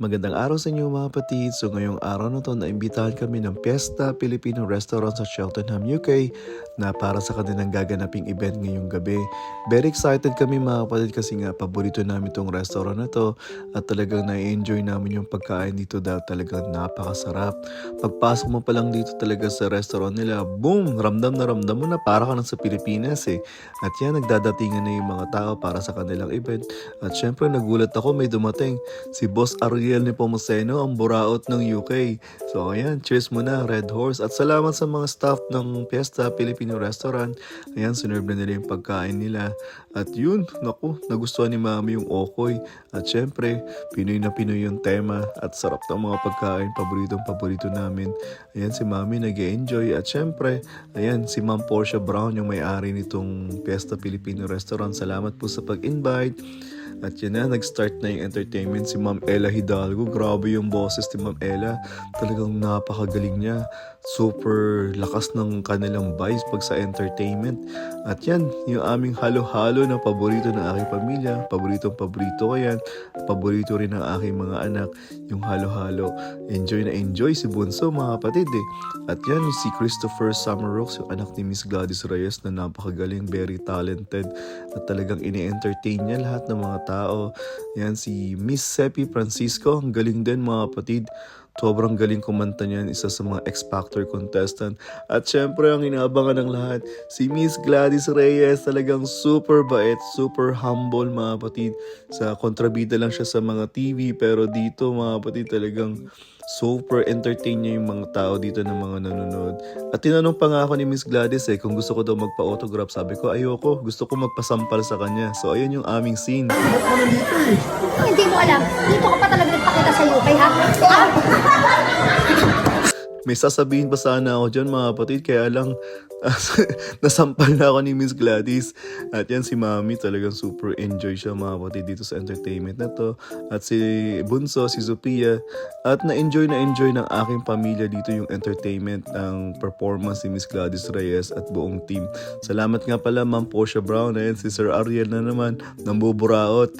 Magandang araw sa inyo mga kapatid. So ngayong araw na to, naimbitahan kami ng Fiesta Filipino Restaurant sa Cheltenham, UK na para sa kanilang gaganaping event ngayong gabi. Very excited kami mga kapatid kasi nga paborito namin itong restaurant na to at talagang na-enjoy namin yung pagkain dito dahil talagang napakasarap. Pagpasok mo pa lang dito talaga sa restaurant nila, boom! Ramdam mo na para ka na sa Pilipinas eh. At yan, nagdadatingan na yung mga tao para sa kanilang event. At syempre nagulat ako, may dumating si Boss Ariel ni Pomoceno, ang buraot ng UK. So ayan, cheers muna Red Horse. At salamat sa mga staff ng Fiesta Filipino Restaurant. Ayan, sinerve na nila yung pagkain nila. At yun, naku, nagustuhan ni Mami yung okoy. At syempre, Pinoy na Pinoy yung tema. At sarap ng mga pagkain, paborito namin. Ayan, si Mami nag-enjoy. At syempre, ayan, si Ma'am Portia Brown, yung may-ari nitong Fiesta Filipino Restaurant. Salamat po sa pag-invite. At yun na, nag-start na yung entertainment si Ma'am Ella Hidalgo. Grabe yung boses ni Ma'am Ella. Talagang napakagaling niya. Super lakas ng kanilang vibes pag sa entertainment. At yan, yung aming halo-halo na paborito ng aking pamilya. Paborito ko yan. Paborito rin ng aking mga anak. Yung halo-halo. Enjoy na enjoy si Bunso mga kapatid eh. At yan, si Christopher Summerrocks, yung anak ni Miss Gladys Reyes na napakagaling, very talented. At talagang ini-entertain niya lahat ng mga tao. Yan si Miss Seppi Francisco, ang galing din mga kapatid. Sobrang galing kumanta niyan, isa sa mga X-Factor contestant. At syempre ang inaabangan ng lahat, si Miss Gladys Reyes, talagang super bait, super humble mga kapatid. Sa kontrabida lang siya sa mga TV, pero dito mga kapatid talagang super entertain niya yung mga tao dito ng mga nanonood. At tinanong pa nga ako ni Miss Gladys kung gusto ko daw magpa-autograph. Sabi ko ayoko, gusto ko magpasampal sa kanya. So ayun yung aming scene. Hindi mo alam, dito ka pa talaga nagpakita sa UK, ha? May sasabihin pa sana ako dyan mga kapatid, kaya lang nasampal na ako ni Miss Gladys. At yan si Mami, talagang super enjoy siya mga kapatid dito sa entertainment na to. At si Bunso, si Sophia. At na-enjoy ng aking pamilya dito yung entertainment ng performance ni Miss Gladys Reyes at buong team. Salamat nga pala Ma'am Portia Brown. Ayan, si Sir Ariel na naman, nambuburaot.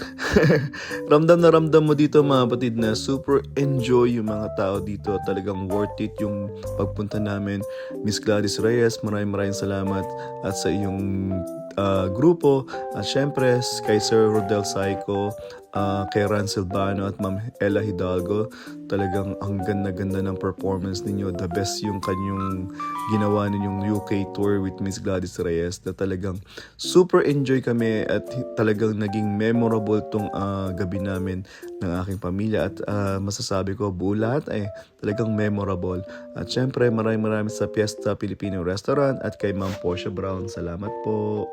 Ramdam na ramdam mo dito mga kapatid na super enjoy yung mga tao dito. Talagang worth it yung pagpunta namin. Miss Gladys Reyes, maraming salamat at sa iyong grupo at syempre kay Sir Rodel Saico, kay Ran Silvano at Ma'am Ella Hidalgo. Talagang ang ganda ng performance ninyo. The best yung kanyang ginawa ninyong UK tour with Miss Gladys Reyes na talagang super enjoy kami at talagang naging memorable tong gabi namin ng aking pamilya at masasabi ko buo lahat talagang memorable. At syempre maraming sa Fiesta Filipino Restaurant at kay Ma'am Portia Brown. Salamat po.